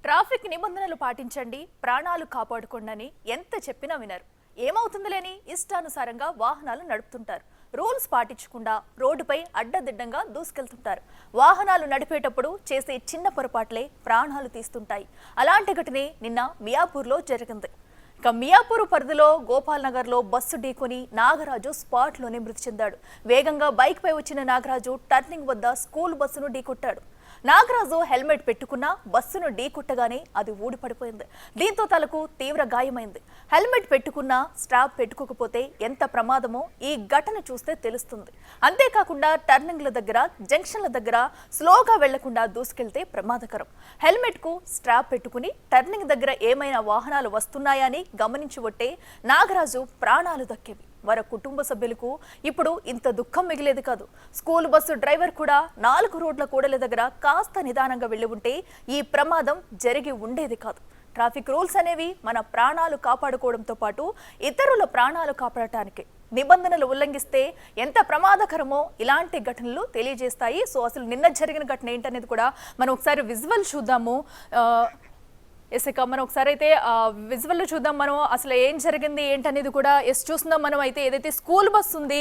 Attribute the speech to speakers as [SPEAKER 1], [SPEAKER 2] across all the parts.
[SPEAKER 1] Traffic నిబంధనలు పాటించండి, ప్రాణాలు కాపాడుకోండి ఎంత చెప్పినా వినరు. ఏమవుతుందిలేని ఇష్టానుసారంగా వాహనాలు నడుపుతుంటారు. రూల్స్ పాటించకుండా రోడ్డుపై అడ్డదిడ్డంగా దూసుకెళ్తుంటారు. వాహనాలు నడిపేటప్పుడు చేసే చిన్న పొరపాట్లే ప్రాణాలు తీస్తుంటాయి. అలాంటి ఘటనే నిన్న మియాపూర్లో జరిగింది. ఇక మియాపూర్ పరిధిలో గోపాల్ నగర్లో బస్సు ఢీకొని నాగరాజు స్పాట్లోనే మృతి చెందాడు. వేగంగా బైక్ పై వచ్చిన నాగరాజు టర్నింగ్ వద్ద స్కూల్ బస్సును ఢీకొట్టాడు. నాగరాజు హెల్మెట్ పెట్టుకున్నా బస్సును ఢీకొట్టగానే అది ఊడిపడిపోయింది. దీంతో తలకు తీవ్ర గాయమైంది. హెల్మెట్ పెట్టుకున్నా స్ట్రాప్ పెట్టుకోకపోతే ఎంత ప్రమాదమో ఈ ఘటన చూస్తే తెలుస్తుంది. అంతేకాకుండా టర్నింగ్ల దగ్గర, జంక్షన్ల దగ్గర స్లోగా వెళ్లకుండా దూసుకెళ్తే ప్రమాదకరం. హెల్మెట్ కు స్ట్రాప్ పెట్టుకుని టర్నింగ్ దగ్గర ఏమైనా వాహనాలు వస్తున్నాయని గమనించి ఒట్టే నాగరాజు ప్రాణాలు దక్కేవి. వారి కుటుంబ సభ్యులకు ఇప్పుడు ఇంత దుఃఖం మిగిలేది కాదు. స్కూల్ బస్సు డ్రైవర్ కూడా 4 రోడ్ల కూడలి దగ్గర కాస్త నిదానంగా వెళ్లి ఉంటే ఈ ప్రమాదం జరిగి ఉండేది కాదు. ట్రాఫిక్ రూల్స్ అనేవి మన ప్రాణాలు కాపాడుకోవడంతో పాటు ఇతరుల ప్రాణాలు కాపాడటానికి. నిబంధనలు ఉల్లంఘిస్తే ఎంత ప్రమాదకరమో ఇలాంటి ఘటనలు తెలియజేస్తాయి. సో అసలు నిన్న జరిగిన ఘటన ఏంటనేది కూడా మనం ఒకసారి విజువల్ చూద్దాము. ఇక మనం ఒకసారి అయితే విజువల్ చూద్దాం. మనం అసలు ఏం జరిగింది ఏంటనేది కూడా చూస్తున్నాం. మనం అయితే ఏదైతే స్కూల్ బస్ ఉంది,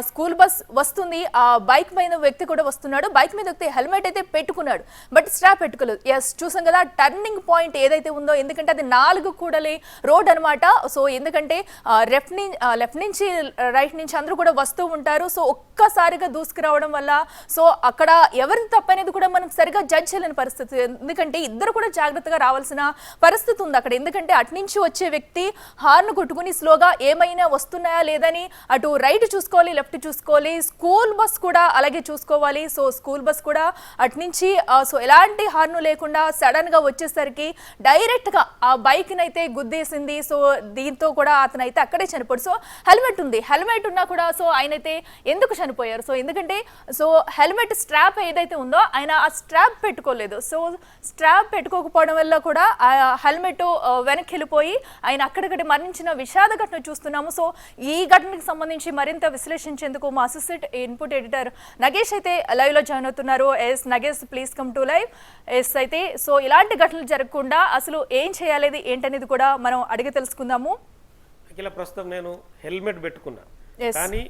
[SPEAKER 1] స్కూల్ బస్ వస్తుంది, ఆ బైక్ మీద వ్యక్తి కూడా వస్తున్నాడు. బైక్ మీద వ్యక్తి హెల్మెట్ అయితే పెట్టుకున్నాడు, బట్ స్ట్రాప్ పెట్టుకోలేదు. చూసాం కదా టర్నింగ్ పాయింట్ ఏదైతే ఉందో, ఎందుకంటే అది 4 కూడలి రోడ్ అనమాట. సో ఎందుకంటే లెఫ్ట్ నుంచి రైట్ నుంచి అందరూ కూడా వస్తూ ఉంటారు. సో ఒక్కసారిగా దూసుకురావడం వల్ల సో అక్కడ ఎవరిది తప్పనేది కూడా మనం సరిగా జడ్జ్ చేయలేని పరిస్థితి. ఎందుకంటే ఇద్దరు కూడా జాగ్రత్తగా రావాల్సిన పరిస్థితి ఉంది అక్కడ. ఎందుకంటే అటు నుంచి వచ్చే వ్యక్తి హార్న్ కొట్టుకుని స్లోగా ఏమైనా వస్తున్నాయా లేదని అటు రైట్ చూసుకోవాలి, లెఫ్ట్ చూసుకోవాలి. స్కూల్ బస్ కూడా అలాగే చూసుకోవాలి. సో స్కూల్ బస్ కూడా అటు నుంచి సో ఎలాంటి హార్న్ లేకుండా సడన్ గా వచ్చేసరికి డైరెక్ట్ గా ఆ బైక్ నైతే గుద్దేసింది. సో దీంతో కూడా అతనైతే అక్కడే చనిపోయాడు. సో హెల్మెట్ ఉంది, హెల్మెట్ ఉన్నా కూడా సో ఆయనైతే ఎందుకు చనిపోయారు? సో ఎందుకంటే సో హెల్మెట్ స్ట్రాప్ ఏదైతే ఉందో ఆయన ఆ స్ట్రాప్ పెట్టుకోలేదు. సో స్ట్రాప్ పెట్టుకోకపోవడం వల్ల కూడా ఆ హెల్మెట్ వెనక్కి వెళ్ళిపోయి ఆయన అక్కడికక్కడ మరణించిన విషాద ఘటన చూస్తున్నాము. సో ఈ ఘటనకు సంబంధించి మరింత విశ్లేషించేందుకు మా అసిస్టెంట్ ఇన్పుట్ ఎడిటర్ నగేష్ అయితే లైవ్ లో జాయిన్ అవుతున్నారు. Nagesh please come to live. అయితే సో ఇలాంటి ఘటనలు జరగకుండా అసలు ఏం చేయాలి ఏంటనేది కూడా మనం అడిగి తెలుసుకుందాము.
[SPEAKER 2] అఖిల, ప్రస్తుతం నేను హెల్మెట్ పెట్టుకున్నా, కానీ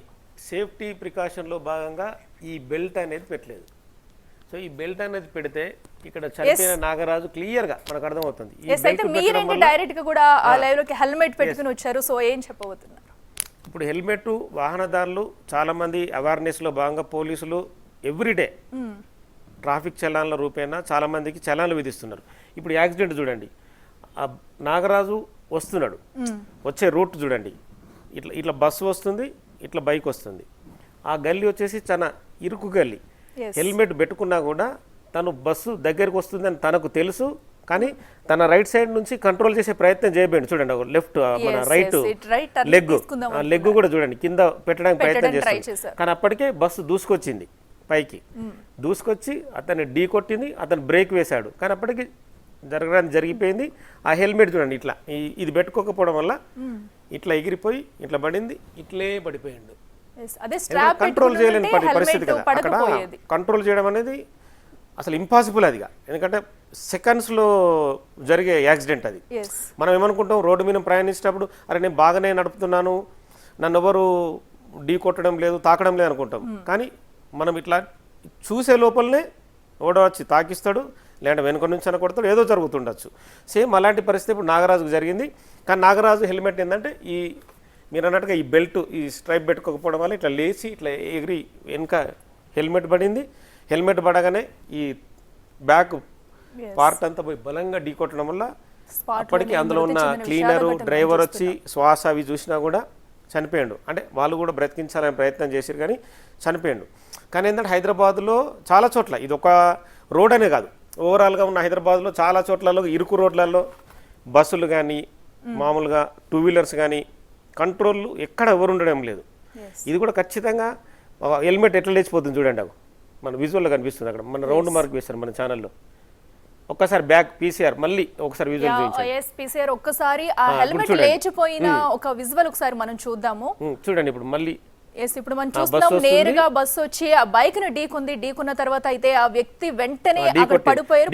[SPEAKER 2] సేఫ్టీ ప్రికాషన్ లో భాగంగా ఈ బెల్ట్ అనేది పెట్టలేదు. సో ఈ బెల్ట్ అనేది పెడితే ఇక్కడ చనిపోయిన నాగరాజు క్లియర్ గా మనకు అర్థమవుతుంది.
[SPEAKER 1] డైరెక్ట్ గా కూడా ఆ లైవ్ లోకి హెల్మెట్ పెట్టుకుని వచ్చారు. సో ఏం చెప్పబోతున్నారు?
[SPEAKER 2] ఇప్పుడు హెల్మెట్ వాహనదారులు చాలా మంది అవేర్నెస్ లో భాగంగా పోలీసులు ఎవ్రీడే ట్రాఫిక్ చలాన్ల రూపేణా చాలా మందికి చలాన్లు విధిస్తున్నారు. ఇప్పుడు యాక్సిడెంట్ చూడండి, ఆ నాగరాజు వస్తున్నాడు, వచ్చే రూట్ చూడండి, ఇట్లా ఇట్లా బస్సు వస్తుంది, ఇట్లా బైక్ వస్తుంది. ఆ గల్లీ వచ్చేసి చాలా ఇరుకు గల్లీ. హెల్మెట్ పెట్టుకున్నా కూడా తను బస్సు దగ్గరికి వస్తుందని తనకు తెలుసు, కానీ తన రైట్ సైడ్ నుంచి కంట్రోల్ చేసే ప్రయత్నం చేయబోయింది. చూడండి లెఫ్ట్ మన రైట్ లెగ్ కూడా చూడండి కింద పెట్టడానికి ప్రయత్నం చేస్తుంది. కానీ అప్పటికే బస్సు దూసుకొచ్చింది పైకి, దూసుకొచ్చి అతన్ని ఢీ కొట్టింది. అతను బ్రేక్ వేశాడు, కానీ అప్పటికి జరగడానికి జరిగిపోయింది. ఆ హెల్మెట్ చూడండి ఇట్లా ఇది పెట్టుకోకపోవడం వల్ల ఇట్లా ఎగిరిపోయి ఇట్లా పడింది, ఇట్లే పడిపోయిండు. కంట్రోల్ చేయలేని పరిస్థితి కదా అక్కడ. కంట్రోల్ చేయడం అనేది అసలు ఇంపాసిబుల్ అదిగా, ఎందుకంటే సెకండ్స్లో జరిగే యాక్సిడెంట్ అది. మనం ఏమనుకుంటాం, రోడ్డు మీద ప్రయాణించేటప్పుడు అరే నేను బాగానే నడుపుతున్నాను, నన్ను ఎవరు ఢీ కొట్టడం లేదు, తాకడం లేదు అనుకుంటాం. కానీ మనం ఇట్లా చూసే లోపలనే ఓడ వచ్చి తాకిస్తాడు, లేదంటే వెనుక నుంచి అని కొడతాడు, ఏదో జరుగుతుండొచ్చు. సేమ్ అలాంటి పరిస్థితి ఇప్పుడు నాగరాజుకు జరిగింది. కానీ నాగరాజు హెల్మెట్ ఏంటంటే ఈ మీరు అన్నట్టుగా ఈ బెల్ట్, ఈ స్ట్రైప్ పెట్టుకోకపోవడం వల్ల ఇట్లా లేచి ఇట్లా ఎగిరి వెనుక హెల్మెట్ పడింది. హెల్మెట్ పడగానే ఈ బ్యాక్ పార్ట్ అంతా పోయి బలంగా ఢీ కొట్టడం వల్ల అప్పటికి అందులో ఉన్న క్లీనరు, డ్రైవర్ వచ్చి శ్వాస అవి చూసినా కూడా చనిపోయాడు. అంటే వాళ్ళు కూడా బ్రతికించాలని ప్రయత్నం చేశారు, కానీ చనిపోయాడు. కానీ ఏంటంటే హైదరాబాద్లో చాలా చోట్ల, ఇది ఒక రోడ్ అనే కాదు, ఓవరాల్గా ఉన్న హైదరాబాద్లో చాలా చోట్లలో ఇరుకు రోడ్లలో బస్సులు కానీ మామూలుగా 2 వీలర్స్ కానీ కంట్రోల్ ఎక్కడ ఎవరు ఉండడం లేదు. ఇది కూడా ఖచ్చితంగా హెల్మెట్ ఎట్లా లేచిపోతుంది చూడండి, అవి మన విజువల్లో కనిపిస్తుంది. అక్కడ మన రౌండ్ మార్క్ వేస్తారు మన ఛానల్లో. ఒక్కసారి బ్యాక్ పీసీఆర్ మళ్ళీ ఒకసారి విజువల్
[SPEAKER 1] ఒక్కసారి ఆ హెల్మెట్ లేచిపోయిన ఒక విజువల్ ఒకసారి మనం చూద్దాము.
[SPEAKER 2] చూడండి ఇప్పుడు మళ్ళీ
[SPEAKER 1] ఎస్ ఇప్పుడు మనం చూస్తున్నాం నేరుగా బస్సు వచ్చి ఆ బైక్ ని ఢీకున్న తర్వాత అయితే ఆ వ్యక్తి వెంటనే అక్కడ పడిపోయారు.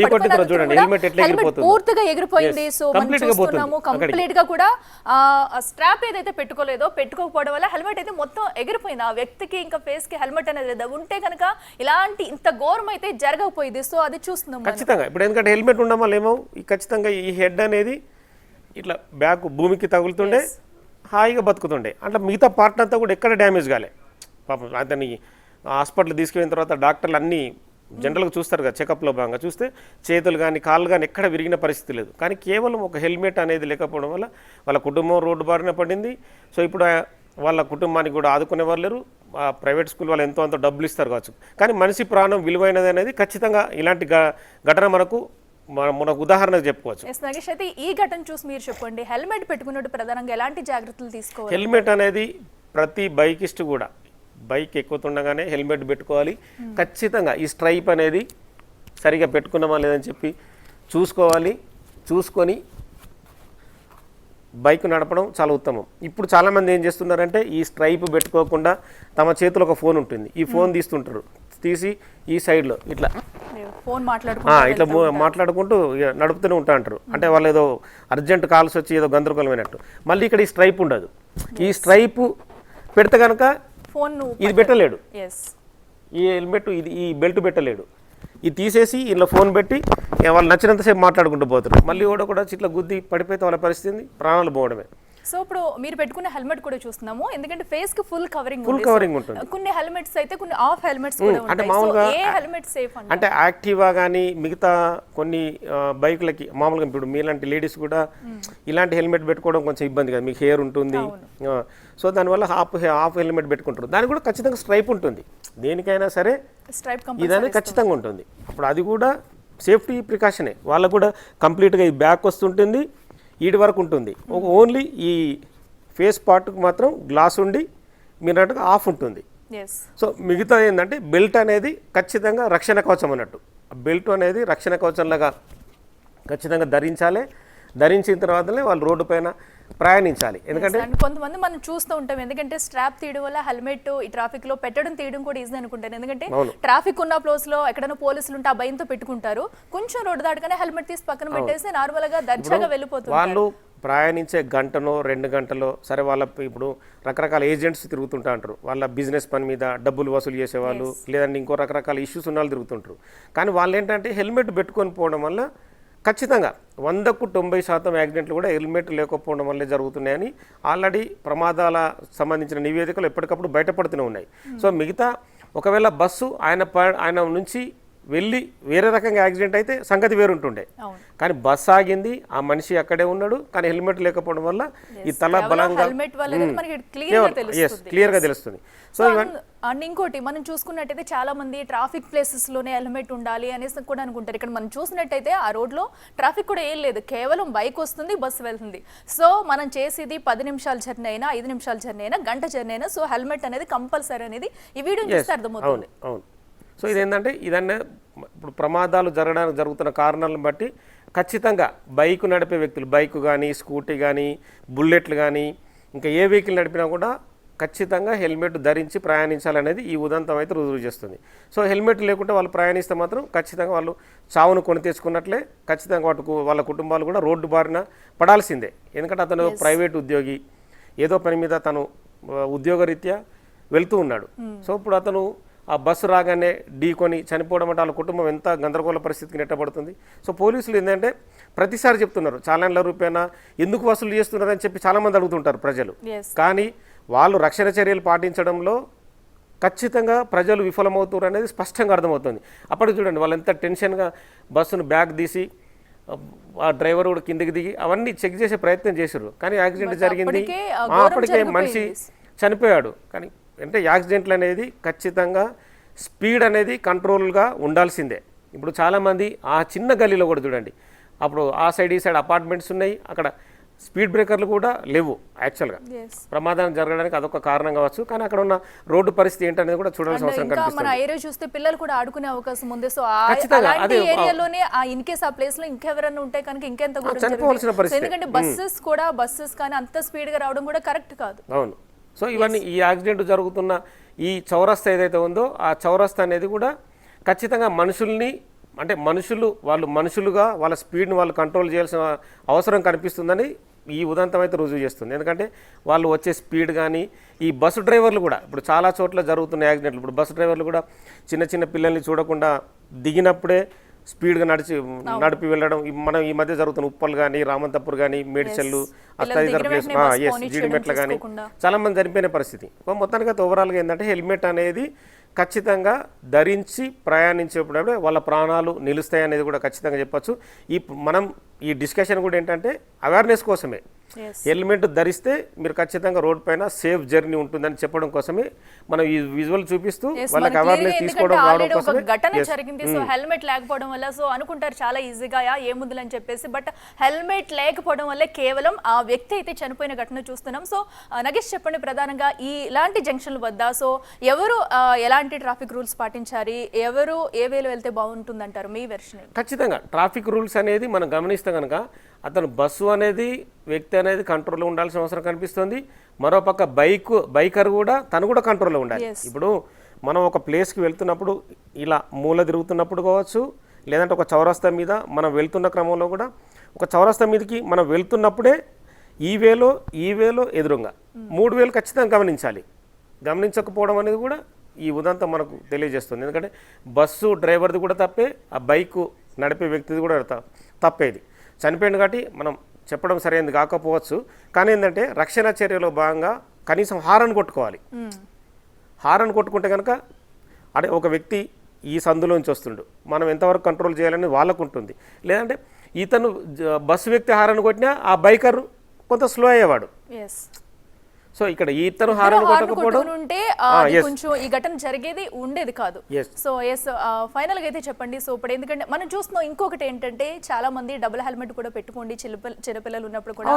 [SPEAKER 1] హెల్మెట్ పూర్తిగా ఎగిరిపోయింది. సో మనం చూస్తున్నాము కంప్లీట్ గా కూడా ఆ స్ట్రాప్ ఏదైతే పెట్టుకోకపోవడం వల్ల హెల్మెట్ అయితే మొత్తం ఎగిరిపోయింది. ఆ వ్యక్తికి ఇంకా ఫేస్ కి హెల్మెట్ అనేది ఉంటే కనుక ఇలాంటి ఇంత ఘోరం అయితే జరగకపోయింది. సో అది చూస్తున్నాం
[SPEAKER 2] ఖచ్చితంగా. ఇప్పుడు ఎందుకంటే హెల్మెట్ ఉండడం వల్ల ఏమో ఖచ్చితంగా ఈ హెడ్ అనేది ఇట్లా బ్యాక్ భూమికి తగులుతుండే హాయిగా బతుకుతుండే. అంటే మిగతా పార్ట్ అంతా కూడా ఎక్కడ డ్యామేజ్ కాలే. పాపం అతని హాస్పిటల్ తీసుకెళ్ళిన తర్వాత డాక్టర్లు అన్నీ జనరల్గా చూస్తారు కదా, చెకప్లో భాగంగా చూస్తే చేతులు కానీ కాళ్ళు కానీ ఎక్కడ విరిగిన పరిస్థితి లేదు. కానీ కేవలం ఒక హెల్మెట్ అనేది లేకపోవడం వల్ల వాళ్ళ కుటుంబం రోడ్డు బారిన పడింది. సో ఇప్పుడు వాళ్ళ కుటుంబానికి కూడా ఆదుకునే వాళ్ళు లేరు. ప్రైవేట్ స్కూల్ వాళ్ళు ఎంతో అంత డబ్బులు ఇస్తారు కావచ్చు, కానీ మనిషి ప్రాణం విలువైనది అనేది ఖచ్చితంగా ఇలాంటి ఘటన మనకు ఉదాహరణకు చెప్పుకోవచ్చు.
[SPEAKER 1] నాగేష్ అయితే ఈ ఘటన చూసి మీరు చెప్పండి, హెల్మెట్ పెట్టుకున్నట్టు ప్రధానంగా ఎలాంటి జాగ్రత్తలు తీసుకోవాలి?
[SPEAKER 2] హెల్మెట్ అనేది ప్రతి బైకిస్ట్ కూడా బైక్ ఎక్కుతుండగానే హెల్మెట్ పెట్టుకోవాలి. ఖచ్చితంగా ఈ స్ట్రైప్ అనేది సరిగా పెట్టుకున్నామా లేదని చెప్పి చూసుకోవాలి. చూసుకొని బైక్ నడపడం చాలా ఉత్తమం. ఇప్పుడు చాలామంది ఏం చేస్తున్నారంటే ఈ స్ట్రైప్ పెట్టుకోకుండా తమ చేతిలో ఒక ఫోన్ ఉంటుంది, ఈ ఫోన్ తీస్తుంటారు. తీసి ఈ సైడ్లో ఇట్లా ఇట్లా మాట్లాడుకుంటూ నడుపుతూనే ఉంటా అంటారు. అంటే వాళ్ళు ఏదో అర్జెంట్ కాల్స్ వచ్చి ఏదో గందరగోళమైనట్టు. మళ్ళీ ఇక్కడ ఈ స్ట్రైప్ ఉండదు. ఈ స్ట్రైప్ పెడితే కనుక ఇది పెట్టలేడు, ఈ హెల్మెట్ ఈ బెల్ట్ పెట్టలేడు. ఇది తీసేసి ఇంట్లో ఫోన్ పెట్టి వాళ్ళు నచ్చినంతసేపు మాట్లాడుకుంటూ పోతారు. మళ్ళీ కూడా ఇట్లా గుద్ది పడిపోతే వాళ్ళ పరిస్థితి ప్రాణాలు పోవడమే.
[SPEAKER 1] సో ఇప్పుడు మీరు పెట్టుకున్న హెల్మెట్ కూడా చూస్తున్నాము, ఎందుకంటే ఫేస్ కి ఫుల్ కవరింగ్
[SPEAKER 2] ఉంటుంది.
[SPEAKER 1] కొన్ని హెల్మెట్స్ అయితే కొన్ని ఆఫ్ హెల్మెట్స్ కూడా ఉంటాయి. మామూలుగా ఏ హెల్మెట్ సేఫ్
[SPEAKER 2] అంటే యాక్టివా కానీ మిగతా కొన్ని బైక్లకి మామూలుగా ఇప్పుడు మీలాంటి లేడీస్ కూడా ఇలాంటి హెల్మెట్ పెట్టుకోవడం కొంచెం ఇబ్బంది కదా, మీకు హెయిర్ ఉంటుంది. సో దానివల్ల హాఫ్ హెల్మెట్ పెట్టుకుంటారు. దానికి కూడా ఖచ్చితంగా స్ట్రైప్ ఉంటుంది. దేనికైనా సరే
[SPEAKER 1] స్ట్రైప్
[SPEAKER 2] ఇదనే ఖచ్చితంగా ఉంటుంది. అప్పుడు అది కూడా సేఫ్టీ ప్రికాషనే. వాళ్ళకు కూడా కంప్లీట్గా ఈ బ్యాక్ వస్తుంటుంది, ఈడి వరకు ఉంటుంది. ఓన్లీ ఈ ఫేస్ పార్ట్కి మాత్రం గ్లాస్ ఉండి మీరన్నట్టుగా ఆఫ్ ఉంటుంది. సో మిగతా ఏంటంటే బెల్ట్ అనేది ఖచ్చితంగా రక్షణ కవచం అన్నట్టు. బెల్ట్ అనేది రక్షణ కవచంలాగా ఖచ్చితంగా ధరించాలి. ధరించిన తర్వాతనే వాళ్ళు రోడ్డు పైన ప్రయాణించాలి. ఎందుకంటే
[SPEAKER 1] కొంతమంది మనం చూస్తూ ఉంటాం, ఎందుకంటే స్ట్రాప్ తీయడం వల్ల హెల్మెట్ ఈ ట్రాఫిక్ లో పెట్టడం తీయడం కూడా ఈజీ అనుకుంటాను. ఎందుకంటే ట్రాఫిక్ ఉన్న ప్లేస్ లో ఎక్కడైనా పోలీసులు ఉంటే ఆ భయంతో పెట్టుకుంటారు. కొంచెం రోడ్డు దాటగానే హెల్మెట్ తీసి పక్కన పెట్టేసి నార్మల్ గా దర్జాగా వెళ్ళిపోతారు.
[SPEAKER 2] వాళ్ళు ప్రయాణించే గంటనో 2 గంటలో సరే వాళ్ళ ఇప్పుడు రకరకాల ఏజెంట్స్ తిరుగుతుంటా అంటారు. వాళ్ళ బిజినెస్ పని మీద డబ్బులు వసూలు చేసేవాళ్ళు, లేదంటే ఇంకో రకరకాల ఇష్యూస్ ఉన్న వాళ్ళు తిరుగుతుంటారు. కానీ వాళ్ళు ఏంటంటే హెల్మెట్ పెట్టుకొని పోవడం వల్ల ఖచ్చితంగా 100కు 90% యాక్సిడెంట్లు కూడా హెల్మెట్ లేకపోవడం వల్లే జరుగుతున్నాయని ఆల్రెడీ ప్రమాదాల సంబంధించిన నివేదికలు ఎప్పటికప్పుడు బయటపడుతూనే ఉన్నాయి. సో మిగతా ఒకవేళ బస్సు ఆయన నుంచి వెళ్ళి వేరే రకంగా యాక్సిడెంట్ అయితే సంగతి వేరుంటుండే. కానీ బస్సు ఆగింది, ఆ మనిషి అక్కడే ఉన్నాడు, కానీ హెల్మెట్ లేకపోవడం వల్ల ఈ తల బలంగా క్లియర్ గా తెలుస్తుంది. సో
[SPEAKER 1] అండ్ ఇంకోటి మనం చూసుకున్నట్టయితే చాలా మంది ట్రాఫిక్ ప్లేసెస్ లోనే హెల్మెట్ ఉండాలి అనేసి కూడా అనుకుంటారు. ఇక్కడ మనం చూసినట్టయితే ఆ రోడ్ లో ట్రాఫిక్ కూడా ఏం లేదు, కేవలం బైక్ వస్తుంది, బస్సు వెళ్తుంది. సో మనం చేసేది 10 నిమిషాల జర్నీ అయినా 5 నిమిషాల జర్నీ అయినా గంట జర్నీ అయినా సో హెల్మెట్ అనేది కంపల్సరీ అనేది ఈ వీడియో చూస్తే అర్థమవుతుంది.
[SPEAKER 2] సో ఇదేంటంటే ఇదన్నా ఇప్పుడు ప్రమాదాలు జరుగుతున్న కారణాలను బట్టి ఖచ్చితంగా బైక్ నడిపే వ్యక్తులు, బైక్ కానీ స్కూటీ కానీ బుల్లెట్లు కానీ ఇంకా ఏ వెహికల్ నడిపినా కూడా ఖచ్చితంగా హెల్మెట్ ధరించి ప్రయాణించాలనేది ఈ ఉదంతం అయితే రుజువు చేస్తుంది. సో హెల్మెట్ లేకుంటే వాళ్ళు ప్రయాణిస్తే మాత్రం ఖచ్చితంగా వాళ్ళు చావును కొని తెచ్చుకున్నట్లే. ఖచ్చితంగా వాళ్ళ కుటుంబాలు కూడా రోడ్డు బారిన పడాల్సిందే. ఎందుకంటే అతను ప్రైవేట్ ఉద్యోగి, ఏదో పని మీద తను ఉద్యోగరీత్యా వెళ్తూ ఉన్నాడు. సో ఇప్పుడు అతను ఆ బస్సు రాగానే ఢీకొని చనిపోవడం అంటే వాళ్ళ కుటుంబం ఎంత గందరగోళ పరిస్థితికి నెట్టబడుతుంది. సో పోలీసులు ఏంటంటే ప్రతిసారి చెప్తున్నారు చాలాన్ల రూపాయన ఎందుకు వసూలు చేస్తున్నారని చెప్పి చాలామంది అడుగుతుంటారు ప్రజలు. కానీ వాళ్ళు రక్షణ చర్యలు పాటించడంలో ఖచ్చితంగా ప్రజలు విఫలమవుతారు అనేది స్పష్టంగా అర్థమవుతుంది. అప్పటికి చూడండి వాళ్ళు ఎంత టెన్షన్గా బస్సును బ్యాక్ తీసి ఆ డ్రైవర్ కూడా కిందకి దిగి అవన్నీ చెక్ చేసే ప్రయత్నం చేశారు. కానీ యాక్సిడెంట్ జరిగింది, అప్పటికే మనిషి చనిపోయాడు. కానీ అంటే యాక్సిడెంట్లు అనేది ఖచ్చితంగా స్పీడ్ అనేది కంట్రోల్గా ఉండాల్సిందే. ఇప్పుడు చాలామంది ఆ చిన్న గల్లీలో కూడా చూడండి, అప్పుడు ఆ సైడ్ ఈ సైడ్ అపార్ట్మెంట్స్ ఉన్నాయి, అక్కడ స్పీడ్ బ్రేకర్లు కూడా లేవు. యాక్చువల్గా ప్రమాదం జరగడానికి అదొక కారణం కావచ్చు. కానీ అక్కడ ఉన్న రోడ్డు పరిస్థితి ఏంటనేది కూడా చూడాల్సిన అవసరం కనిపిస్తుంది.
[SPEAKER 1] మన ఏరియా చూస్తే పిల్లలు కూడా ఆడుకునే అవకాశం ఉంది. సో ఏరియాలోనే ఇన్ కేస్ ఆ ప్లేస్ లో ఇంకెవరైనా ఉంటే కనుక ఇంకెంత
[SPEAKER 2] చనిపోవాల్సిన పరిస్థితి.
[SPEAKER 1] ఎందుకంటే బస్సెస్ కానీ అంత స్పీడ్ గా రావడం కూడా కరెక్ట్ కాదు.
[SPEAKER 2] అవును. సో ఇవన్నీ ఈ యాక్సిడెంట్ జరుగుతున్న ఈ చౌరస్తా ఏదైతే ఉందో ఆ చౌరస్తా అనేది కూడా ఖచ్చితంగా మనుషుల్ని అంటే వాళ్ళు మనుషులుగా వాళ్ళ స్పీడ్ని వాళ్ళు కంట్రోల్ చేయాల్సిన అవసరం కనిపిస్తుందని ఈ ఉదంతం అయితే రుజువు చేస్తుంది. ఎందుకంటే వాళ్ళు వచ్చే స్పీడ్ కానీ ఈ బస్సు డ్రైవర్లు కూడా ఇప్పుడు చాలా చోట్ల జరుగుతున్న యాక్సిడెంట్లు, ఇప్పుడు బస్సు డ్రైవర్లు కూడా చిన్న చిన్న పిల్లల్ని చూడకుండా దిగినప్పుడే స్పీడ్గా నడిపి వెళ్ళడం మనం ఈ మధ్య జరుగుతున్న ఉప్పల్ కానీ రామంతపూర్ కానీ మేడ్చల్లు అత్తాయితర ప్లేస్ జీడిమెట్ల కానీ చాలా మంది చనిపోయిన పరిస్థితి. మొత్తానికి అయితే ఓవరాల్గా ఏంటంటే హెల్మెట్ అనేది ఖచ్చితంగా ధరించి ప్రయాణించేటప్పుడే వాళ్ళ ప్రాణాలు నిలుస్తాయి అనేది కూడా ఖచ్చితంగా చెప్పొచ్చు. మనం ఈ డిస్కషన్ కూడా ఏంటంటే అవేర్నెస్ కోసమే. హెల్మెట్ ధరిస్తే మీరు ఖచ్చితంగా రోడ్ పైన సేఫ్ జర్నీ ఉంటుందని చెప్పడం కోసమే మనం ఈ విజువల్ చూపిస్తూ వాళ్ళకి అవేర్నెస్ తీసుకోవడం రావడం కోసమే.
[SPEAKER 1] ఘటన జరిగింది, సో హెల్మెట్ లేకపోవడం వల్ల సో అనుకుంటారు చాలా ఈజీగా ఏముందని చెప్పేసి, బట్ హెల్మెట్ లేకపోవడం వల్ల కేవలం ఆ వ్యక్తి అయితే చనిపోయిన ఘటన చూస్తున్నాం. సో నగేష్ చెప్పండి, ప్రధానంగా ఇలాంటి జంక్షన్ల వద్ద సో ఎవరు ఎలాంటి ట్రాఫిక్ రూల్స్ పాటించాలి, ఎవరు ఏ వేలో వెళ్తే బాగుంటుందంటారు మీ వెర్షన్?
[SPEAKER 2] ఖచ్చితంగా ట్రాఫిక్ రూల్స్ అనేది మనం గమనిస్తే కనుక అతను బస్సు అనేది వ్యక్తి అనేది కంట్రోల్లో ఉండాల్సిన అవసరం కనిపిస్తుంది. మరోపక్క బైకర్ కూడా తను కూడా కంట్రోల్లో ఉండాలి. ఇప్పుడు మనం ఒక ప్లేస్కి వెళ్తున్నప్పుడు ఇలా మూల తిరుగుతున్నప్పుడు కావచ్చు, లేదంటే ఒక చౌరస్తా మీద మనం వెళ్తున్న క్రమంలో కూడా ఒక చౌరస్తా మీదకి మనం వెళ్తున్నప్పుడే ఈ వేలో ఎదురుగా 3 వేలు ఖచ్చితంగా గమనించాలి. గమనించకపోవడం అనేది కూడా ఈ ఉదంతం మనకు తెలియజేస్తుంది. ఎందుకంటే బస్సు డ్రైవర్ది కూడా తప్పే, ఆ బైకు నడిపే వ్యక్తిది కూడా తప్పేది. చనిపోయింది కాబట్టి మనం చెప్పడం సరైనది కాకపోవచ్చు, కానీ ఏంటంటే రక్షణ చర్యలో భాగంగా కనీసం హారన్ కొట్టుకోవాలి. హారన్ కొట్టుకుంటే కనుక అంటే ఒక వ్యక్తి ఈ సందులోంచి వస్తుండు, మనం ఎంతవరకు కంట్రోల్ చేయాలని వాళ్ళకు ఉంటుంది. లేదంటే ఇతను బస్సు వ్యక్తి హారన్ కొట్టినా ఆ బైకర్ కొంత స్లో అయ్యేవాడు. సో ఇక్కడ ఇతను హారన్ కొట్టకపోవడం
[SPEAKER 1] ఉంటే కొంచెం ఈ ఘటన జరిగేది ఉండేది కాదు. సో ఫైనల్ గా అయితే చెప్పండి. సో ఇప్పుడు ఎందుకంటే మనం చూస్తున్నాం ఇంకొకటి ఏంటంటే చాలా మంది డబుల్ హెల్మెట్ కూడా పెట్టుకోండి చిన్నపిల్లలు ఉన్నప్పుడు కూడా,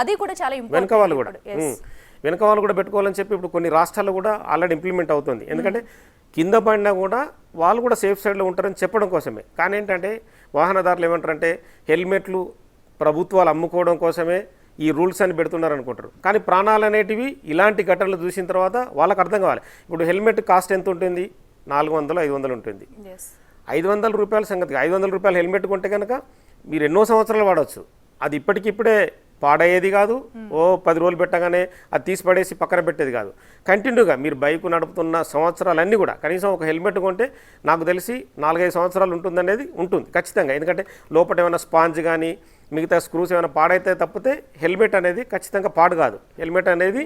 [SPEAKER 1] అది కూడా చాలా ఇంపార్టెంట్.
[SPEAKER 2] వెనక వాళ్ళు కూడా పెట్టుకోవాలని చెప్పి ఇప్పుడు కొన్ని రాష్ట్రాల్లో కూడా ఆల్రెడీ ఇంప్లిమెంట్ అవుతుంది. ఎందుకంటే కింద పడినా కూడా వాళ్ళు కూడా సేఫ్ సైడ్లో ఉంటారని చెప్పడం కోసమే. కానీ ఏంటంటే వాహనదారులు ఏమంటారంటే హెల్మెట్లు ప్రభుత్వాలు అమ్ముకోవడం కోసమే ఈ రూల్స్ అని పెడుతున్నారు అనుకుంటారు. కానీ ప్రాణాలు అనేటివి ఇలాంటి ఘటనలు చూసిన తర్వాత వాళ్ళకి అర్థం కావాలి. ఇప్పుడు హెల్మెట్ కాస్ట్ ఎంత ఉంటుంది? 400-500 ఉంటుంది. 500 రూపాయల సంగతి, 500 రూపాయల హెల్మెట్ కొంటే కనుక మీరు ఎన్నో సంవత్సరాలు వాడవచ్చు. అది ఇప్పటికిప్పుడే పాడయ్యేది కాదు. 10 రోజులు పెట్టగానే అది తీసి పడేసి పక్కన పెట్టేది కాదు. కంటిన్యూగా మీరు బైక్ నడుపుతున్న సంవత్సరాలన్నీ కూడా కనీసం ఒక హెల్మెట్ కొంటే నాకు తెలిసి 4-5 సంవత్సరాలు ఉంటుందనేది ఉంటుంది ఖచ్చితంగా. ఎందుకంటే లోపల ఏమైనా స్పాంజ్ కానీ మిగతా స్క్రూస్ ఏమైనా పాడైతే తప్పితే హెల్మెట్ అనేది ఖచ్చితంగా పాడు కాదు. హెల్మెట్ అనేది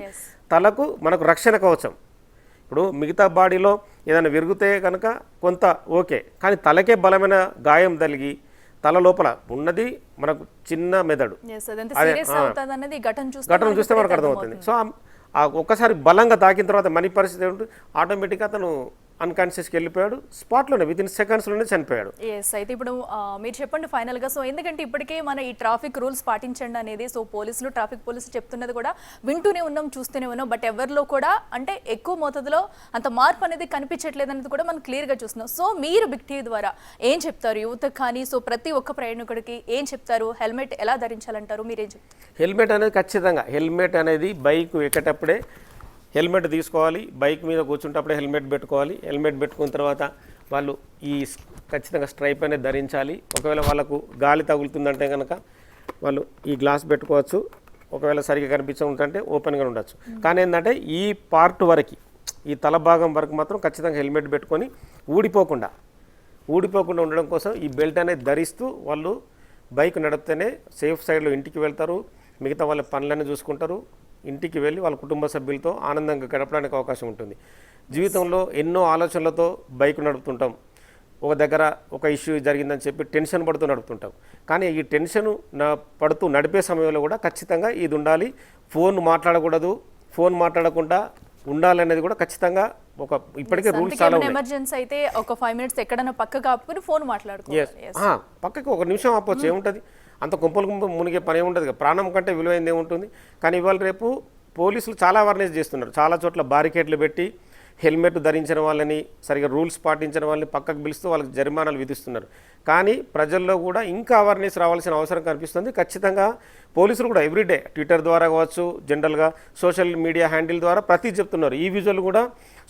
[SPEAKER 2] తలకు మనకు రక్షణ కవచం. ఇప్పుడు మిగతా బాడీలో ఏదైనా విరిగితే కనుక కొంత ఓకే, కానీ తలకే బలమైన గాయం తగిలి తల లోపల ఉన్నది మనకు చిన్న మెదడు, ఘటన చూస్తే మనకు అర్థమవుతుంది. సో ఒక్కసారి బలంగా తాకిన తర్వాత మనీ పరిస్థితి ఏమిటి, ఆటోమేటిక్గా అతను అన్కాన్షియస్కి వెళ్ళిపోయాడు, స్పాట్లోనే విత్ ఇన్ సెకండ్స్లోనే చనిపోయాడు.
[SPEAKER 1] అయితే ఇప్పుడు మీరు చెప్పండి ఫైనల్గా. సో ఎందుకంటే ఇప్పటికే మన ఈ ట్రాఫిక్ రూల్స్ పాటించండి అనేది సో ట్రాఫిక్ పోలీసులు చెప్తున్నది కూడా వింటూనే ఉన్నాం, చూస్తూనే ఉన్నాం. బట్ ఎవరిలో కూడా అంటే ఎక్కువ మోతాదులో అంత మార్పు అనేది కనిపించట్లేదు అనేది కూడా మనం క్లియర్గా చూస్తున్నాం. సో మీరు బిగ్ టీవీ ద్వారా ఏం చెప్తారు యువతకు కానీ, సో ప్రతి ఒక్క ప్రయాణికుడికి ఏం చెప్తారు? హెల్మెట్ ఎలా ధరించాలంటారు? మీరేం చెప్తారు?
[SPEAKER 2] హెల్మెట్ అనేది ఖచ్చితంగా, హెల్మెట్ అనేది బైక్ ఎక్కేటప్పుడే హెల్మెట్ తీసుకోవాలి, బైక్ మీద కూర్చుంటప్పుడే హెల్మెట్ పెట్టుకోవాలి. హెల్మెట్ పెట్టుకున్న తర్వాత వాళ్ళు ఈ ఖచ్చితంగా స్ట్రైప్ అనేది ధరించాలి. ఒకవేళ వాళ్ళకు గాలి తగులుతుందంటే కనుక వాళ్ళు ఈ గ్లాస్ పెట్టుకోవచ్చు. ఒకవేళ సరిగ్గా కనిపించకుంటే ఓపెన్గా ఉండొచ్చు. కానీ ఏంటంటే ఈ పార్ట్ వరకు, ఈ తల భాగం వరకు మాత్రం ఖచ్చితంగా హెల్మెట్ పెట్టుకొని ఊడిపోకుండా ఉండడం కోసం ఈ బెల్ట్ అనేది ధరిస్తూ వాళ్ళు బైక్ నడిపితేనే సేఫ్ సైడ్లో ఇంటికి వెళ్తారు, మిగతా వాళ్ళ పనులన్నీ చూసుకుంటారు, ఇంటికి వెళ్ళి వాళ్ళ కుటుంబ సభ్యులతో ఆనందంగా గడపడానికి అవకాశం ఉంటుంది. జీవితంలో ఎన్నో ఆలోచనలతో బైక్ నడుపుతుంటాం. ఒక దగ్గర ఒక ఇష్యూ జరిగిందని చెప్పి టెన్షన్ పడుతూ నడుపుతుంటాం. కానీ ఈ టెన్షన్ పడుతూ నడిపే సమయంలో కూడా ఖచ్చితంగా ఇది ఉండాలి. ఫోన్ మాట్లాడకూడదు, ఫోన్ మాట్లాడకుండా ఉండాలనేది కూడా ఖచ్చితంగా ఒక ఇప్పటికే రూల్స్ చాలా ఉన్నాయి.
[SPEAKER 1] ఎమర్జెన్సీ అయితే ఒక 5 మినిట్స్ ఎక్కడైనా పక్కకు ఆపుకొని ఫోన్ మాట్లాడుకోవాలి.
[SPEAKER 2] పక్కకి 1 నిమిషం ఆపొచ్చు, ఏముంటుంది, అంత గుంపలు మునిగే పని ఏముంటుంది. ప్రాణం కంటే విలువైంది ఏముంటుంది. కానీ ఇవాళ రేపు పోలీసులు చాలా అవేర్నెస్ చేస్తున్నారు. చాలా చోట్ల బారికేడ్లు పెట్టి హెల్మెట్ ధరించిన వాళ్ళని, సరిగా రూల్స్ పాటించిన వాళ్ళని పక్కకు పిలుస్తూ వాళ్ళకి జరిమానాలు విధిస్తున్నారు. కానీ ప్రజల్లో కూడా ఇంకా అవేర్నెస్ రావాల్సిన అవసరం కనిపిస్తుంది. ఖచ్చితంగా పోలీసులు కూడా ఎవ్రీడే ట్విట్టర్ ద్వారా కావచ్చు, జనరల్గా సోషల్ మీడియా హ్యాండిల్ ద్వారా ప్రతి చెప్తున్నారు. ఈ విజువల్ కూడా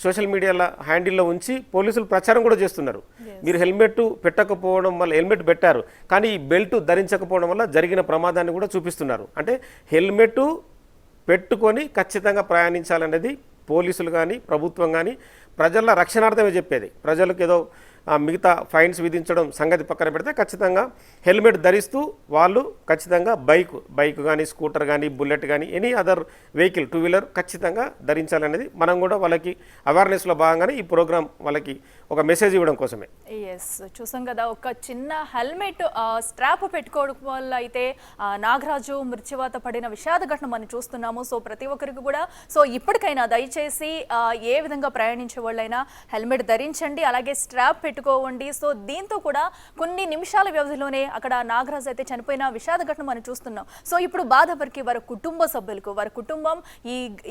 [SPEAKER 2] సోషల్ మీడియాలో హ్యాండిల్లో ఉంచి పోలీసులు ప్రచారం కూడా చేస్తున్నారు. మీరు హెల్మెట్ పెట్టకపోవడం వల్ల, హెల్మెట్ పెట్టారు కానీ ఈ బెల్ట్ ధరించకపోవడం వల్ల జరిగిన ప్రమాదాన్ని కూడా చూపిస్తున్నారు. అంటే హెల్మెట్ పెట్టుకొని ఖచ్చితంగా ప్రయాణించాలనేది పోలీసులు కానీ ప్రభుత్వం కానీ ప్రజల రక్షణార్థమే చెప్పేది. ప్రజలకు ఏదో మిగతా ఫైన్స్ విధించడం సంగతి పక్కన పెడితే ఖచ్చితంగా హెల్మెట్ ధరిస్తూ వాళ్ళు ఖచ్చితంగా బైక్ కానీ, స్కూటర్ కానీ, బుల్లెట్ కానీ, any other vehicle, two wheeler ఖచ్చితంగా ధరించాలనేది మనం కూడా వాళ్ళకి అవేర్నెస్లో భాగంగానే ఈ ప్రోగ్రామ్ వాళ్ళకి ఒక మెసేజ్ ఇవ్వడం కోసమే.
[SPEAKER 1] ఎస్, చూసాం కదా, ఒక చిన్న హెల్మెట్ స్ట్రాప్ పెట్టుకోవడం వల్ల అయితే నాగరాజు మృత్యువాత పడిన విషాద ఘటన మనం చూస్తున్నాము. సో ప్రతి ఒక్కరికి కూడా ఇప్పటికైనా దయచేసి ఏ విధంగా ప్రయాణించే వాళ్ళైనా హెల్మెట్ ధరించండి, అలాగే స్ట్రాప్ పెట్టుకోవండి. సో దీంతో కూడా కొన్ని నిమిషాల వ్యవధిలోనే అక్కడ నాగరాజు అయితే చనిపోయిన విషాద ఘటన మనం చూస్తున్నాం. సో ఇప్పుడు బాధ ఎవరికి? వారి కుటుంబ సభ్యులకు, వారి కుటుంబం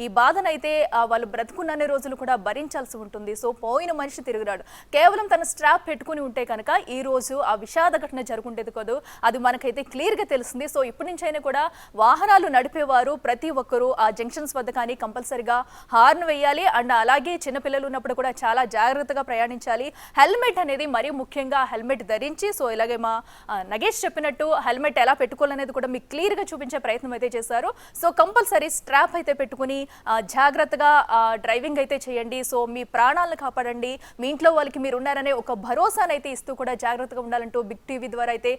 [SPEAKER 1] ఈ బాధనైతే వాళ్ళు బ్రతుకున్నన్ని రోజులు కూడా భరించాల్సి ఉంటుంది. సో పోయిన మనిషి తిరుగురాడు. కేవలం తన స్ట్రాప్ పెట్టుకుని ఉంటే కనుక ఈ రోజు ఆ విషాద ఘటన జరుగుండేది కాదు. అది మనకైతే క్లియర్గా తెలుస్తుంది. సో ఇప్పటి నుంచి అయినా కూడా వాహనాలు నడిపేవారు ప్రతి ఒక్కరూ ఆ జంక్షన్స్ వద్ద కానీ కంపల్సరిగా హార్న్ వేయాలి. అండ్ అలాగే చిన్నపిల్లలు ఉన్నప్పుడు కూడా చాలా జాగ్రత్తగా ప్రయాణించాలి. హెల్మెట్ అనేది మరీ ముఖ్యంగా హెల్మెట్ ధరించి, సో ఇలాగే మా నగేష్ చెప్పినట్టు హెల్మెట్ ఎలా పెట్టుకోవాలనేది కూడా మీకు క్లియర్గా చూపించే ప్రయత్నం అయితే చేశారు. సో కంపల్సరీ స్ట్రాప్ అయితే పెట్టుకుని జాగ్రత్తగా డ్రైవింగ్ అయితే చేయండి. సో మీ ప్రాణాలను కాపాడండి, మీ ఇంట్లో వాళ్ళకి మీరు ఉన్నారనే ఒక భరోసానైతే ఇస్తూ కూడా జాగ్రత్తగా ఉండాలంటూ బిగ్ టీవీ ద్వారా అయితే